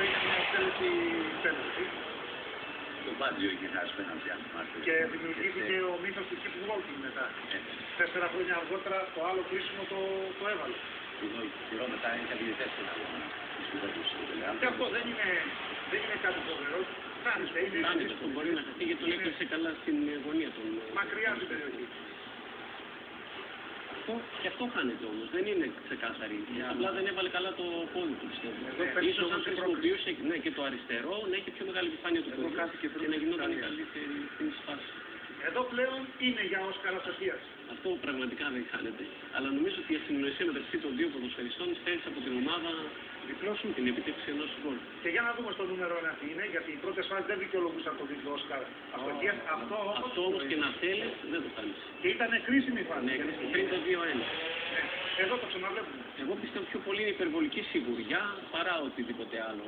είναι μια εκτέλεση πέναλτι. Το Μπάντζιο είχε χάσει πέναλτι, αν θυμάστε. Και δημιουργήθηκε ο μύθος του keep walking μετά. 4 χρόνια αργότερα το άλλο κρίσιμο το έβαλε. Εδώ η Πυρό μετά είχε διαιτητές στον αγώνα της Juventus. Και αυτό δεν είναι κάτι φοβερό. Χάνεται, είναι αυτό μπορεί να χαθεί γιατί τον έκλεισε καλά στην γωνία των. Μακριά στην περιοχή. Και αυτό χάνεται όμως, δεν είναι ξεκάθαρη. Απλά δεν έβαλε καλά το πόδι του, πιστεύω. Ίσως αν χρησιμοποιούσε και το αριστερό να έχει πιο μεγάλη επιφάνεια του πόδι και να γινόταν η καλύτερη στην σπάση. Εδώ πλέον είναι για Όσκαρ Ασασίας. Αυτό πραγματικά δεν χάνεται. Αλλά νομίζω ότι η ασυννοησία μεταξύ των δύο ποδοσφαιριστών στέλνει από την ομάδα διπλώσουν την επίτευξη ενός γκολ. Και για να δούμε στο νούμερο 1 τι είναι, γιατί οι πρώτες φάσεις δεν δικαιολογούσαν τον τίτλο Όσκαρ Ασασίας. Αυτό όμως και να θέλεις δεν το κάνεις. Και ήταν κρίσιμη φάση. Ναι, πριν το 2-1. Εδώ το ξαναβλέπουμε. Εγώ πιστεύω πιο πολύ είναι υπερβολική σιγουριά παρά οτιδήποτε άλλο.